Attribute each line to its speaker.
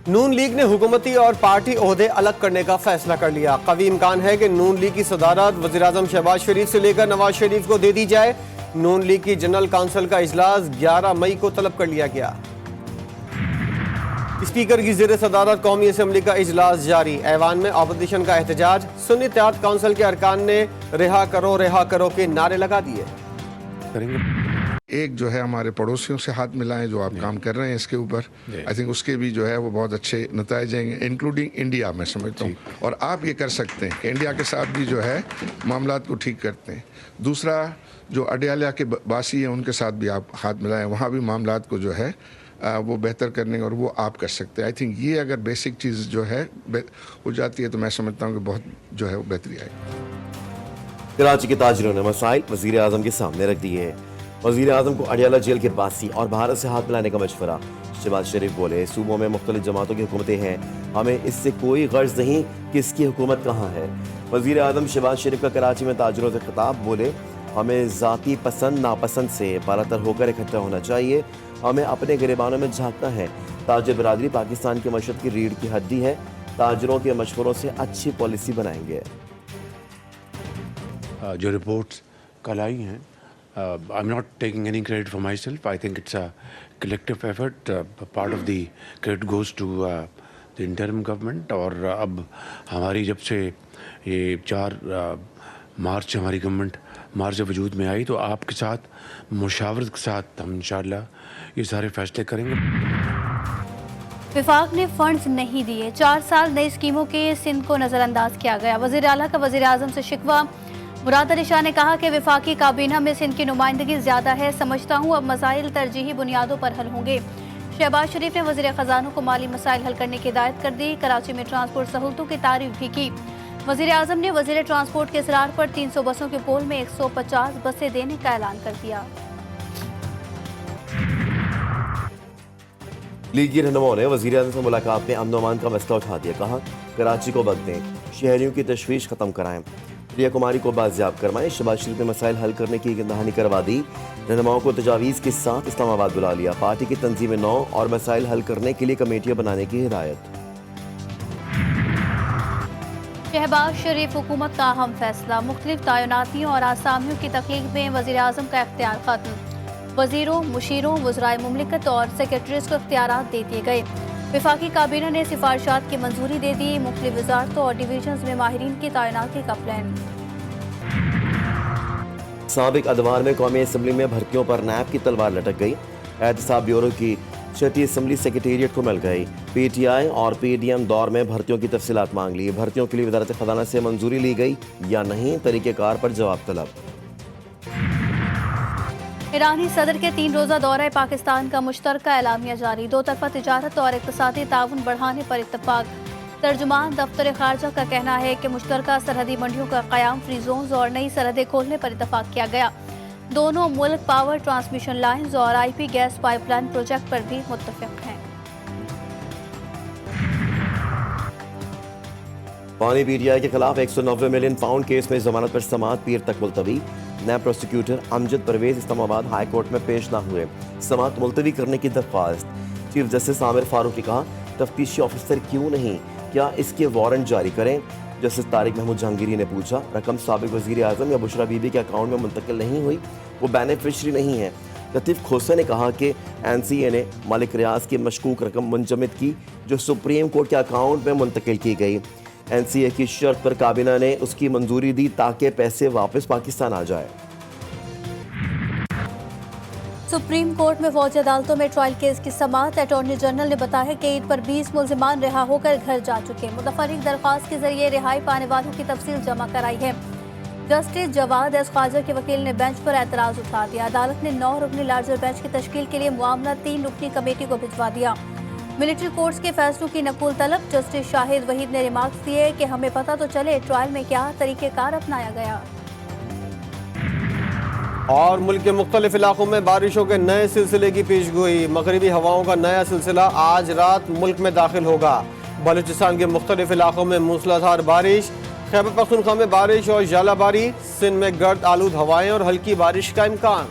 Speaker 1: نون league نے حکومتی اور پارٹی عہدے الگ کرنے کا فیصلہ کر لیا۔ قوی امکان ہے کہ نون لیگ کی صدارت وزیراعظم شہباز شریف سے لے کر نواز شریف کو دے دی جائے۔ نون لیگ کی جنرل کونسل کا اجلاس 11 مئی کو طلب کر لیا گیا۔ اسپیکر کی زیر صدارت قومی اسمبلی کا اجلاس جاری۔ ایوان میں اپوزیشن کا احتجاج۔ سنی اتحاد کونسل کے ارکان نے رہا کرو کے نعرے لگا دیے۔
Speaker 2: ایک جو ہے ہمارے پڑوسیوں سے ہاتھ ملائیں جو آپ کام کر رہے ہیں اس کے اوپر، آئی تھنک اس کے بھی جو ہے وہ بہت اچھے نتائج ہیں، انکلوڈنگ انڈیا میں سمجھتا ہوں، اور آپ یہ کر سکتے ہیں کہ انڈیا کے ساتھ بھی جو ہے معاملات کو ٹھیک کرتے ہیں۔ دوسرا جو اڈیالہ کے باسی ہیں ان کے ساتھ بھی آپ ہاتھ ملائیں، وہاں بھی معاملات کو جو ہے وہ بہتر کرنے اور وہ آپ کر سکتے ہیں۔ آئی تھنک یہ اگر بیسک چیز جو ہے ہو جاتی ہے تو میں سمجھتا ہوں کہ بہت جو ہے وہ بہتری آئے گی۔
Speaker 3: کراچی کے تاجروں نے مسائل وزیر اعظم کے سامنے رکھ دیے ہیں۔ وزیر اعظم کو اڈیالہ جیل کے باسی اور بھارت سے ہاتھ ملانے کا مشورہ۔ شہباز شریف بولے، صوبوں میں مختلف جماعتوں کی حکومتیں ہیں، ہمیں اس سے کوئی غرض نہیں کہ اس کی حکومت کہاں ہے۔ وزیر اعظم شہباز شریف کا کراچی میں تاجروں سے خطاب، بولے ہمیں ذاتی پسند ناپسند سے بالاتر ہو کر اکٹھا ہونا چاہیے، ہمیں اپنے گریبانوں میں جھانکنا ہے۔ تاجر برادری پاکستان کی معیشت کی ریڑھ کی ہڈی ہے، تاجروں کے مشوروں سے اچھی پالیسی بنائیں گے۔
Speaker 4: جو رپورٹس کل آئی ہیں، I'm not taking any credit for myself. I think it's a collective effort. Part of the credit goes to the interim government. اور اب ہماری جب سے یہ 4 مارچ ہماری گورنمنٹ مارچ سے وجود میں آئی تو آپ کے ساتھ مشاورت کے ساتھ ہم انشاءاللہ یہ سارے فیصلے کریں گے۔
Speaker 5: وفاق نے فنڈز نہیں دیے، 4 سال نئی اسکیموں کے سندھ کو نظر انداز کیا گیا۔ وزیر اعلیٰ کا وزیر اعظم سے شکوہ۔ مراد علی شاہ نے کہا کہ وفاقی کابینہ میں سندھ کی نمائندگی زیادہ ہے، سمجھتا ہوں اب مسائل ترجیحی بنیادوں پر حل ہوں گے۔ شہباز شریف نے وزیر خزانوں کو مالی مسائل حل کرنے کی ہدایت کر دی۔ کراچی میں ٹرانسپورٹ سہولتوں کی تعریف بھی کی۔ وزیر اعظم نے وزیر ٹرانسپورٹ کے اصرار پر 300 بسوں کے پول میں 150 بسیں دینے کا اعلان کر دیا۔
Speaker 3: لیگی رہنماؤں نے وزیر اعظم سے ملاقات میں امن و امان کا مسئلہ اٹھا دیا، کہا کراچی کو وقت دیں، شہریوں کی تشویش ختم کرائیں، پریا کماری کو بازیاب کروائیں۔ شہباز شریف نے مسائل حل کرنے کی دہانی کروا دی، رہنماؤں کو تجاویز کے ساتھ اسلام آباد بلا لیا، پارٹی کی تنظیم نو اور مسائل حل کرنے کے لیے کمیٹیاں بنانے کی ہدایت۔
Speaker 5: شہباز شریف حکومت کا اہم فیصلہ، مختلف تعیناتیوں اور آسامیوں کی تخلیق میں وزیر اعظم کا اختیار ختم، وزیروں، مشیروں، وزرائے مملکت اور سیکرٹریز کو اختیارات دے دیے گئے۔ وفاقی کابینہ نے سفارشات کی منظوری دے دی، مختلف وزارتوں اور ڈویژنز میں ماہرین کی تعیناتی کا پلان۔
Speaker 3: سابق ادوار میں قومی اسمبلی میں بھرتیوں پر نیب کی تلوار لٹک گئی، احتساب بیورو کی 6ٹی اسمبلی سیکریٹریٹ کو مل گئی۔ پی ٹی آئی اور پی ڈی ایم دور میں بھرتیوں کی تفصیلات مانگ لی، بھرتیوں کے لیے وزارت خزانہ سے منظوری لی گئی یا نہیں، طریقہ کار پر جواب طلب۔
Speaker 5: ایرانی صدر کے 3 روزہ دورہ پاکستان کا مشترکہ اعلامیہ جاری، 2 طرفہ تجارت اور اقتصادی تعاون بڑھانے پر اتفاق۔ ترجمان دفتر خارجہ کا کہنا ہے کہ مشترکہ سرحدی منڈیوں کا قیام، فری زونز اور نئی سرحدیں کھولنے پر اتفاق کیا گیا۔ دونوں ملک پاور ٹرانسمیشن لائنز اور I P gas pipeline project پر بھی متفق ہیں۔
Speaker 3: پانی پی ٹی آئی کے خلاف 190 ملین پاؤنڈ کیس میں ضمانت پر سماعت پیر تک ملتوی، نیب پروسیکیوٹر امجد پرویز اسلام آباد ہائی کورٹ میں پیش نہ ہوئے، سماعت ملتوی کرنے کی درخواست۔ چیف جسٹس عامر فاروق نے کہا تفتیشی آفیسر کیوں نہیں، کیا اس کے وارنٹ جاری کریں۔ جسٹس طارق محمود جہانگیری نے پوچھا رقم سابق وزیر اعظم یا بشرا بی بی کے اکاؤنٹ میں منتقل نہیں ہوئی، وہ بینیفیشری نہیں ہے۔ لطیف کھوسے نے کہا کہ این سی اے نے مالک ریاض کی مشکوک رقم منجمد کی جو سپریم کورٹ کے اکاؤنٹ میں منتقل کی گئی۔ این سی اے کی شرط پر کابینہ نے اس کی منظوری دی تاکہ پیسے واپس پاکستان آ جائے۔
Speaker 5: سپریم کورٹ میں فوجی عدالتوں میں ٹرائل کیس کی سماعت، اٹارنی جنرل نے بتایا کہ عید پر 20 ملزمان رہا ہو کر گھر جا چکے، متفرق درخواست کے ذریعے رہائی پانے والوں کی تفصیل جمع کرائی ہے۔ جسٹس جواد ایس خواجہ کے وکیل نے بینچ پر اعتراض اٹھا دیا، عدالت نے 9 رکنی لارجر بینچ کی تشکیل کے لیے معاملہ 3 رکنی کمیٹی کو بھجوا دیا۔ ملٹری کورٹس کے فیصلوں کی نقول طلب، جسٹس شاہد وحید نے ریمارکس دیے کہ ہمیں پتہ تو چلے ٹرائل میں کیا طریقہ کار اپنایا گیا۔
Speaker 1: اور ملک کے مختلف علاقوں میں بارشوں کے نئے سلسلے کی پیشگوئی، مغربی ہواؤں کا نیا سلسلہ آج رات ملک میں داخل ہوگا۔ بلوچستان کے مختلف علاقوں میں موسلادھار بارش، خیبر پختونخوا میں بارش اور ژالہ باری، سندھ میں گرد آلود ہوائیں اور ہلکی بارش کا امکان۔